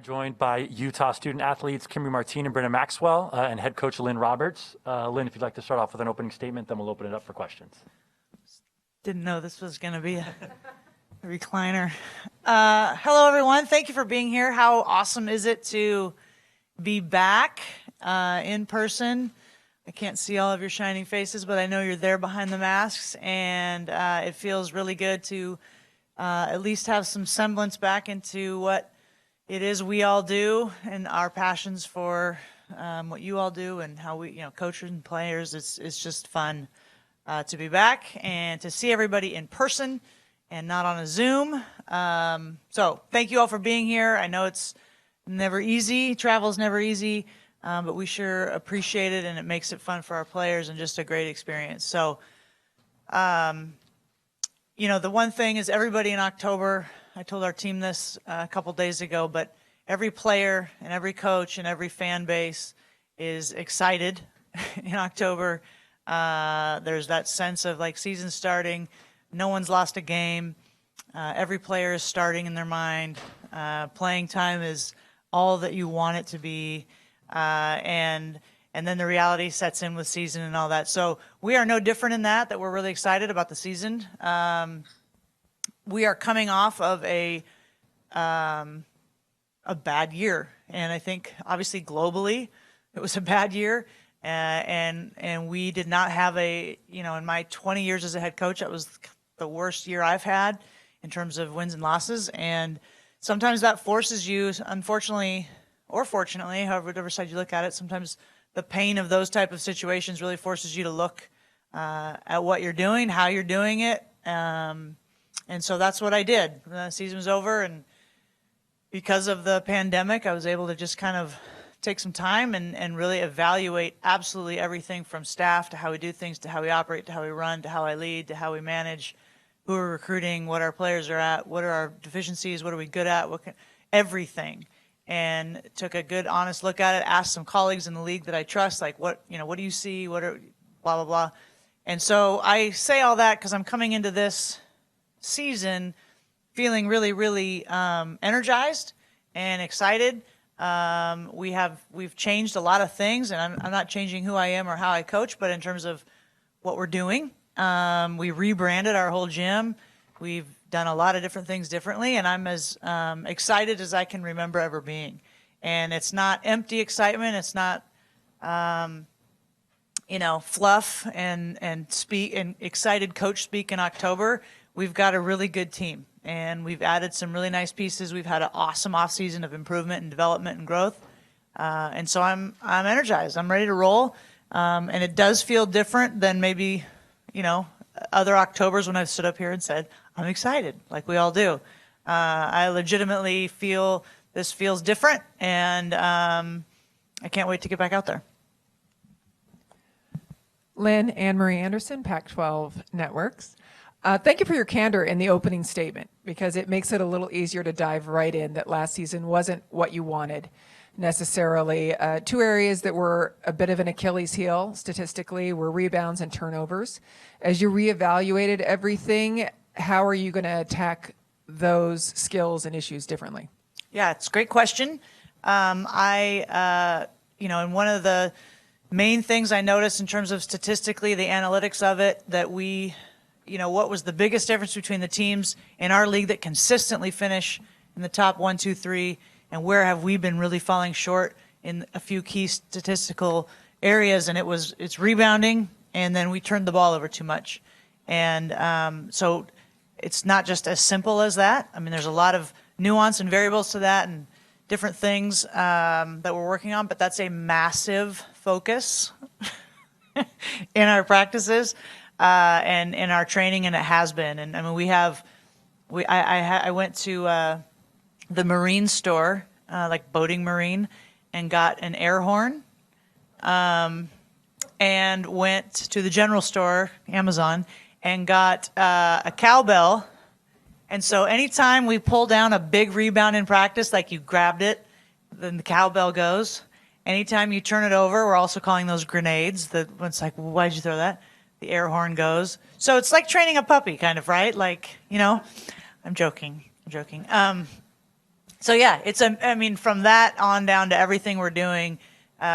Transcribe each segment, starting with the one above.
joined by Utah student athletes Kemery and Brynna Maxwell and head coach Lynne Roberts. Lynne, if you'd like to start off with an opening statement, then we'll open it up for questions. Didn't know this was going to be a recliner. Hello, everyone. Thank you for being here. How awesome is it to be back in person? I can't see all of your shining faces, but I know you're there behind the masks, and it feels really good to at least have some semblance back into what it is we all do and our passions for what you all do and how we, coaches and players. It's just fun to be back and to see everybody in person and not on a Zoom. So thank you all for being here. I know it's never easy. Travel's never easy, but we sure appreciate it, and it makes it fun for our players and just a great experience. So, the one thing is everybody in October, I told our team this a couple days ago, but every player and every coach and every fan base is excited in October. There's that sense of like season starting. No one's lost a game. Every player is starting in their mind. Playing time is all that you want it to be. And then the reality sets in with season and all that. So we are no different in that we're really excited about the season. We are coming off of a bad year. And I think obviously globally it was a bad year. And we did not have in my 20 years as a head coach, that was the worst year I've had in terms of wins and losses. And sometimes that forces you, unfortunately, or fortunately, however, whatever side you look at it, sometimes the pain of those type of situations really forces you to look at what you're doing, how you're doing it. And so that's what I did. The season was over, and because of the pandemic, I was able to just kind of take some time and really evaluate absolutely everything from staff to how we do things, to how we operate, to how we run, to how I lead, to how we manage, who we're recruiting, what our players are at, what are our deficiencies, what are we good at, everything. And took a good, honest look at it, asked some colleagues in the league that I trust, like, what do you see, what are, blah, blah, blah. And so I say all that because I'm coming into this season feeling really, really energized and excited. We've changed a lot of things, and I'm not changing who I am or how I coach, but in terms of what we're doing, we rebranded our whole gym. We've done a lot of different things differently, and I'm as excited as I can remember ever being. And it's not empty excitement. It's not, fluff and speak and excited coach speak in October. We've got a really good team, and we've added some really nice pieces. We've had an awesome offseason of improvement and development and growth. And so I'm energized. I'm ready to roll. And it does feel different than maybe, other Octobers when I've stood up here and said, I'm excited, like we all do. I legitimately feel this feels different, and I can't wait to get back out there. Lynn, Anne-Marie Anderson, Pac-12 Networks. Thank you for your candor in the opening statement, because it makes it a little easier to dive right in that last season wasn't what you wanted necessarily. Two areas that were a bit of an Achilles heel statistically were rebounds and turnovers. As you reevaluated everything, how are you going to attack those skills and issues differently? Yeah, it's a great question. And one of the main things I noticed in terms of statistically, the analytics of it, that what was the biggest difference between the teams in our league that consistently finish in the top 1, 2, 3, and where have we been really falling short in a few key statistical areas? And it's rebounding, and then we turned the ball over too much. And so it's not just as simple as that. I mean, there's a lot of nuance and variables to that and different things that we're working on, but that's a massive focus in our practices. And in our training, and it has been. And I mean, I went to the marine store, like boating marine, and got an air horn, and went to the general store, Amazon, and got a cowbell. And so anytime we pull down a big rebound in practice, like you grabbed it, then the cowbell goes. Anytime you turn it over, we're also calling those grenades. It's like, well, why'd you throw that? The air horn goes. So it's like training a puppy, kind of, right? Like, I'm joking. So yeah, I mean, from that on down to everything we're doing,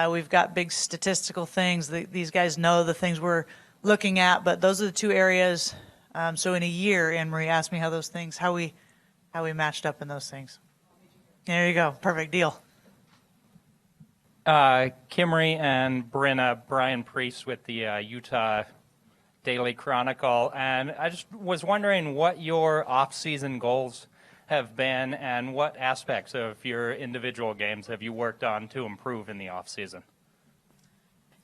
we've got big statistical things. These guys know the things we're looking at, but those are the two areas. So in a year, Anne-Marie asked me how we matched up in those things. There you go. Perfect deal. Kemery and Brynna, Brian Priest with the Utah Daily Chronicle, and I just was wondering what your off-season goals have been and what aspects of your individual games have you worked on to improve in the off-season?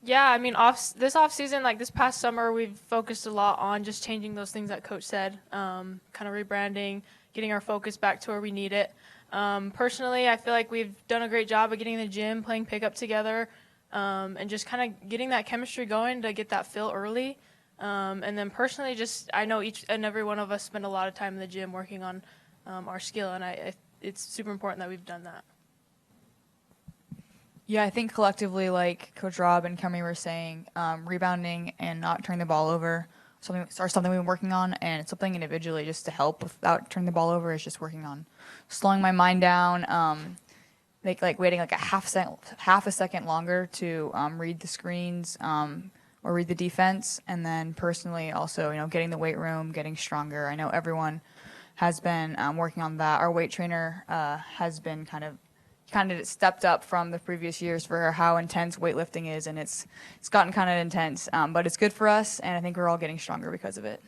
Yeah, I mean, this off season, like this past summer, we've focused a lot on just changing those things that Coach said, kind of rebranding, getting our focus back to where we need it. Personally, I feel like we've done a great job of getting in the gym, playing pickup together, and just kind of getting that chemistry going to get that feel early. And then personally, I know each and every one of us spend a lot of time in the gym working on our skill, and it's super important that we've done that. Yeah, I think collectively, like Coach Rob and Kemery were saying, rebounding and not turning the ball over something we've been working on, and it's something individually just to help without turning the ball over is just working on slowing my mind down, like waiting like a half a second longer to read the screens or read the defense, and then personally also getting the weight room, getting stronger. I know everyone has been working on that. Our weight trainer has been kind of stepped up from the previous years for how intense weightlifting is, and it's gotten kind of intense, but it's good for us, and I think we're all getting stronger because of it.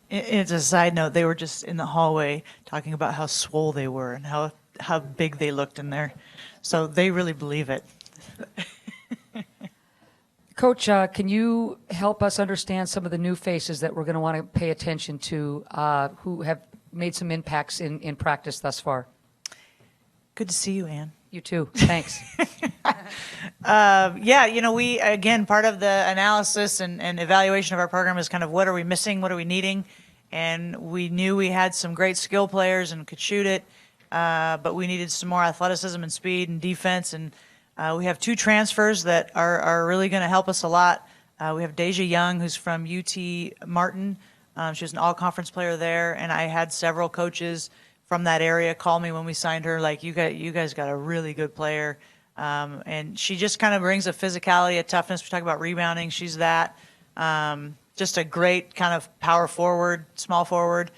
It's a side note, they were just in the hallway talking about how swole they were and how big they looked in there. So they really believe it. Coach, can you help us understand some of the new faces that we're going to want to pay attention to who have made some impacts in practice thus far? Good to see you, Ann. You too. Thanks. Yeah, we, again, part of the analysis and evaluation of our program is kind of what are we missing, what are we needing, and we knew we had some great skill players and could shoot it, but we needed some more athleticism and speed and defense, and we have two transfers that are really going to help us a lot. We have Deja Young, who's from UT Martin. She was an all-conference player there, and I had several coaches from that area call me when we signed her, like, you guys got a really good player. And she just kind of brings a physicality, a toughness. We talk about rebounding. She's that. Just a great kind of power forward, small forward.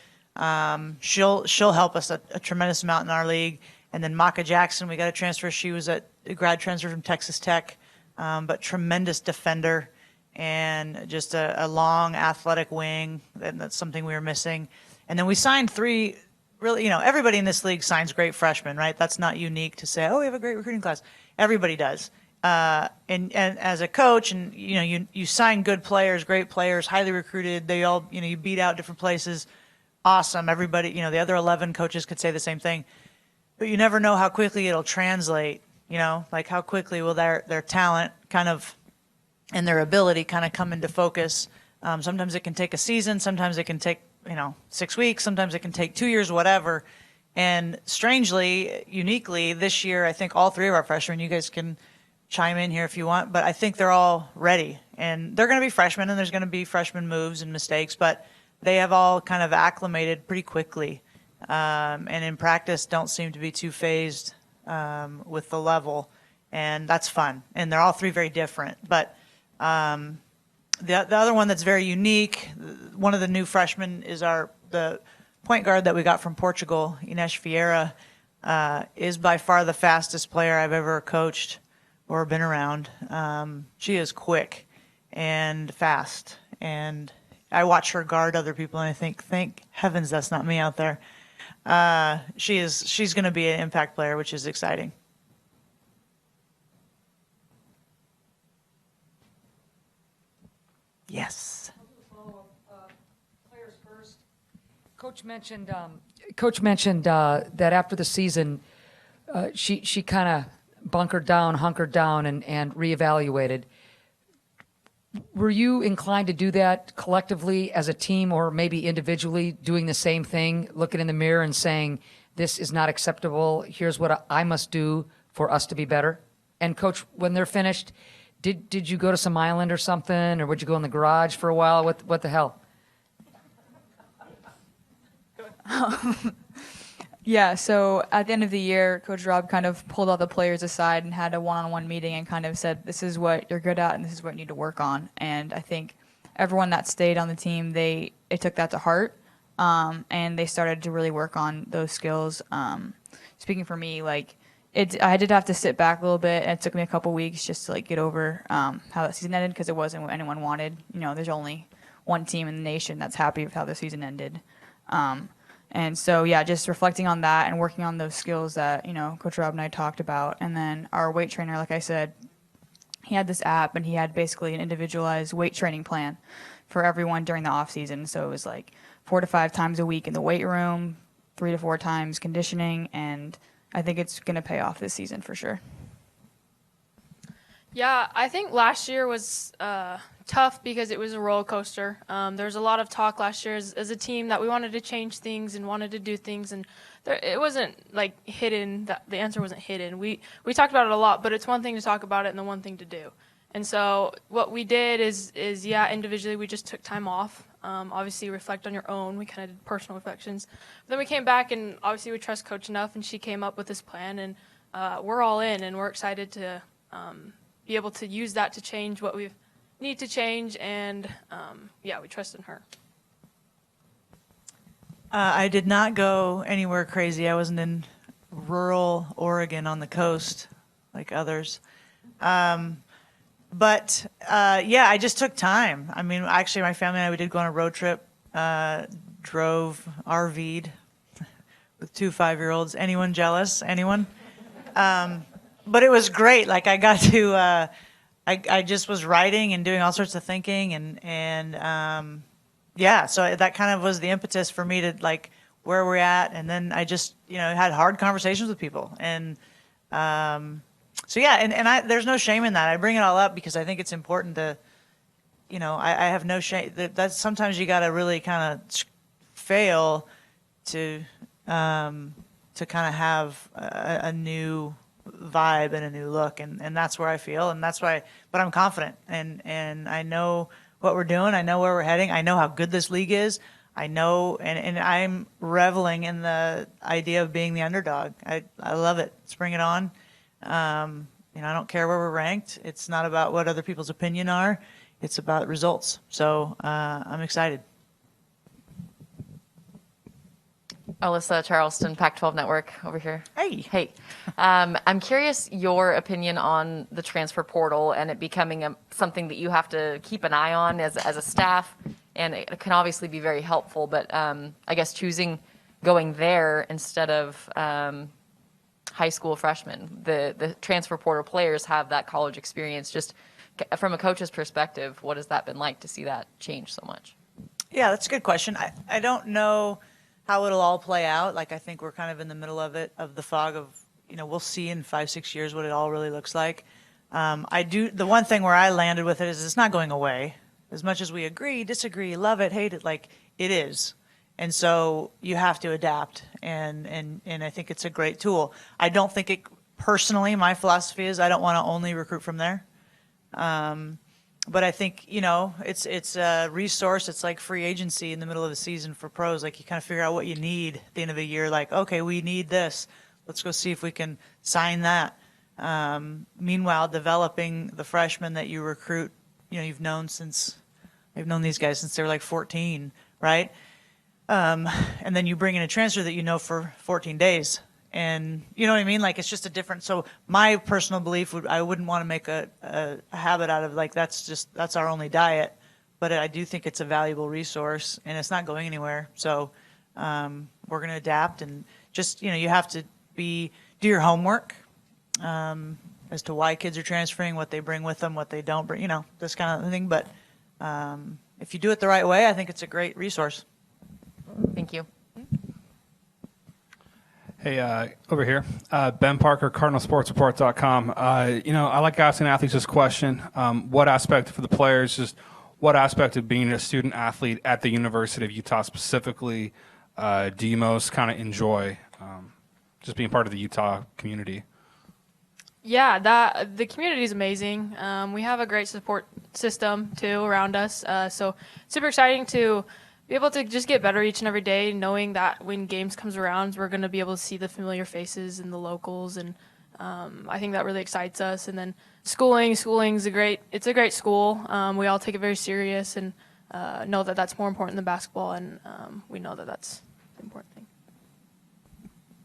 She'll help us a tremendous amount in our league. And then Maka Jackson, we got a transfer. She was a grad transfer from Texas Tech, but tremendous defender and just a long athletic wing. And that's something we were missing. And then we signed three. Really, everybody in this league signs great freshmen, right? That's not unique to say, oh, we have a great recruiting class. Everybody does. And as a coach, and you sign good players, great players, highly recruited. They all, you beat out different places. Awesome. Everybody, the other 11 coaches could say the same thing. But you never know how quickly it'll translate. Like how quickly will their talent kind of and their ability kind of come into focus. Sometimes it can take a season. Sometimes it can take 6 weeks, sometimes it can take 2 years, whatever. And strangely, uniquely, this year, I think all three of our freshmen, you guys can chime in here if you want, but I think they're all ready. And they're going to be freshmen, and there's going to be freshman moves and mistakes, but they have all kind of acclimated pretty quickly. And in practice, don't seem to be too phased with the level. And that's fun. And they're all three very different. But the other one that's very unique, one of the new freshmen is the point guard that we got from Portugal, Ines Vieira, is by far the fastest player I've ever coached or been around. She is quick and fast, and I watch her guard other people, and I think, thank heavens that's not me out there. She's going to be an impact player, which is exciting. Yes. Players first. Coach mentioned that after the season, she kind of hunkered down, and reevaluated. Were you inclined to do that collectively as a team, or maybe individually doing the same thing, looking in the mirror and saying, "This is not acceptable. Here's what I must do for us to be better"? And Coach, when they're finished, Did you go to some island or something, or would you go in the garage for a while? What the hell? Yeah, so at the end of the year, Coach Rob kind of pulled all the players aside and had a one-on-one meeting and kind of said, this is what you're good at and this is what you need to work on. And I think everyone that stayed on the team, they took that to heart, and they started to really work on those skills. Speaking for me, like, I did have to sit back a little bit, and it took me a couple weeks just to, like, get over how that season ended, because it wasn't what anyone wanted. You know, there's only one team in the nation that's happy with how the season ended. And so, yeah, just reflecting on that and working on those skills that, you know, Coach Rob and I talked about. And then our weight trainer, like I said, he had this app, and he had basically an individualized weight training plan for everyone during the off season. So it was like 4 to 5 times a week in the weight room, 3 to 4 times conditioning, and I think it's going to pay off this season for sure. Yeah, I think last year was tough because it was a roller coaster. There was a lot of talk last year as a team that we wanted to change things and wanted to do things, and it wasn't like hidden. The answer wasn't hidden. We talked about it a lot, but it's one thing to talk about it and the one thing to do. And so what we did is individually we just took time off. Obviously reflect on your own. We kind of did personal reflections. But then we came back, and obviously we trust Coach enough, and she came up with this plan, and we're all in, and we're excited to be able to use that to change what we need to change, and we trust in her. I did not go anywhere crazy. I wasn't in rural Oregon on the coast like others. But I just took time. I mean, actually, my family and I, we did go on a road trip, drove, RV'd with 2 5-year-olds. Anyone jealous? Anyone? But it was great. Like, I got to, I just was writing and doing all sorts of thinking, and so that kind of was the impetus for me to, like, where we're at. And then I just, had hard conversations with people. And there's no shame in that. I bring it all up because I think it's important to, I have no shame. That's sometimes you got to really kind of fail to kind of have a new vibe and a new look, and that's where I feel, and that's why. But I'm confident, and I know what we're doing. I know where we're heading. I know how good this league is. I know, and I'm reveling in the idea of being the underdog. I love it. Let's bring it on. I don't care where we're ranked. It's not about what other people's opinion are. It's about results. So I'm excited. Alyssa, Charleston, Pac-12 Network over here. Hey. I'm curious your opinion on the transfer portal and it becoming something that you have to keep an eye on as a staff, and it can obviously be very helpful, but I guess choosing going there instead of high school freshmen. The transfer portal players have that college experience. Just from a coach's perspective, what has that been like to see that change so much? Yeah, that's a good question. I don't know how it'll all play out. Like, I think we're kind of in the middle of it, of the fog of, we'll see in 5-6 years what it all really looks like. The one thing where I landed with it is it's not going away. As much as we agree, disagree, love it, hate it, like, it is. And so you have to adapt, and I think it's a great tool. I don't think it, personally, my philosophy is I don't want to only recruit from there. But I think, it's a resource. It's like free agency in the middle of the season for pros. Like, you kind of figure out what you need at the end of a year. Like, okay, we need this. Let's go see if we can sign that. Meanwhile, developing the freshmen that you recruit, you've known these guys since they were like 14, right? And then you bring in a transfer that you know for 14 days. And you know what I mean? Like, it's just a different. So my personal belief I wouldn't want to make a habit out of, like, that's our only diet. But I do think it's a valuable resource, and it's not going anywhere. So we're going to adapt, and just, you have to do your homework as to why kids are transferring, what they bring with them, what they don't bring, this kind of thing. But if you do it the right way, I think it's a great resource. Thank you. Hey, over here, Ben Parker, CardinalSportsReport.com. I like asking athletes this question. What aspect for the players, just what aspect of being a student athlete at the University of Utah specifically do you most kind of enjoy, just being part of the Utah community? Yeah, the community is amazing. We have a great support system, too, around us. So super exciting to be able to just get better each and every day, knowing that when games comes around, we're going to be able to see the familiar faces and the locals, and I think that really excites us. And then schooling's a great school. We all take it very serious and know that that's more important than basketball, and we know that that's the important thing.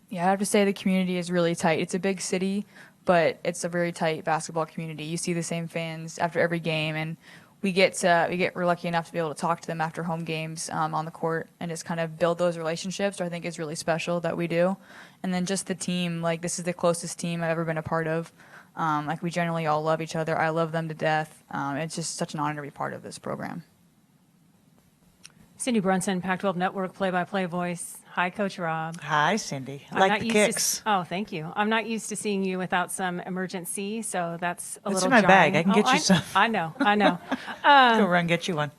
Yeah, I have to say the community is really tight. It's a big city, but it's a very tight basketball community. You see the same fans after every game, and we're lucky enough to be able to talk to them after home games on the court and just kind of build those relationships, which I think is really special that we do. And then just the team, like this is the closest team I've ever been a part of. Like we generally all love each other. I love them to death. It's just such an honor to be part of this program. Cindy Brunson, Pac-12 Network play-by-play voice. Hi, Coach Rob. Hi, Cindy. I'm Like not the used kicks. Oh, thank you. I'm not used to seeing you without some emergency, so that's a It's little in my bag. jarring. I can get you some. I know. Go run, get you one.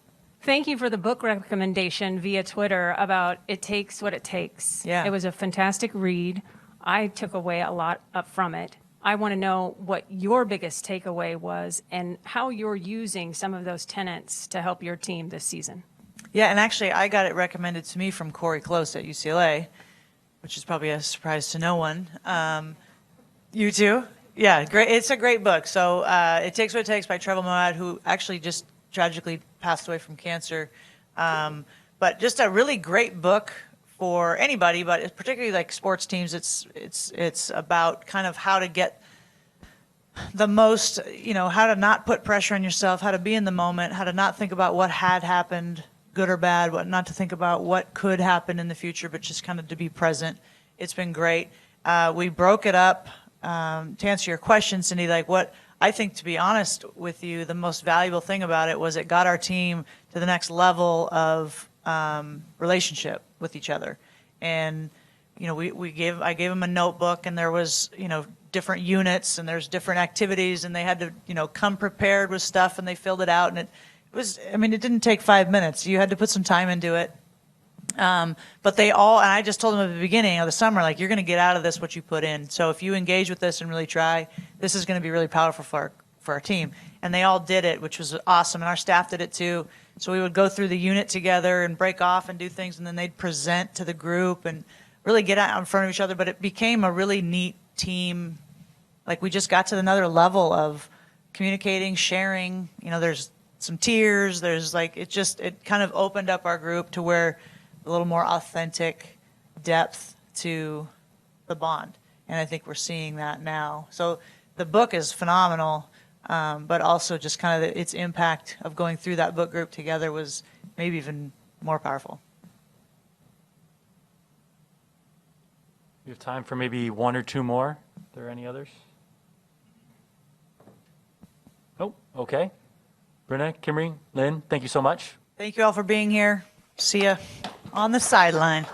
Thank you for the book recommendation via Twitter about It Takes What It Takes. Yeah. It was a fantastic read. I took away a lot from it. I want to know what your biggest takeaway was and how you're using some of those tenets to help your team this season. Yeah, and actually, I got it recommended to me from Corey Close at UCLA, which is probably a surprise to no one. You too? Yeah, great. It's a great book. So It Takes What It Takes by Trevor Moad, who actually just tragically passed away from cancer. But just a really great book for anybody, but particularly like sports teams. It's about kind of how to get the most, how to not put pressure on yourself, how to be in the moment, how to not think about what had happened, good or bad, what not to think about what could happen in the future, but just kind of to be present. It's been great. We broke it up to answer your question, Cindy. Like what I think, to be honest with you, the most valuable thing about it was it got our team to the next level of relationship with each other. And I gave them a notebook, and there was different units, and there's different activities, and they had to come prepared with stuff, and they filled it out, and it didn't take 5 minutes. You had to put some time into it. But they all, and I just told them at the beginning of the summer, like, you're going to get out of this what you put in. So if you engage with this and really try, this is going to be really powerful for our team. And they all did it, which was awesome. And our staff did it too. So we would go through the unit together and break off and do things, and then they'd present to the group and really get out in front of each other. But it became a really neat team. Like, we just got to another level of communicating, sharing. There's some tears. There's it kind of opened up our group to where a little more authentic depth to the bond. And I think we're seeing that now. So the book is phenomenal, but also just kind of its impact of going through that book group together was maybe even more powerful. We have time for maybe one or two more. Are there any others? Oh, okay. Brynna, Kemery, Lynne, thank you so much. Thank you all for being here. See ya on the sideline.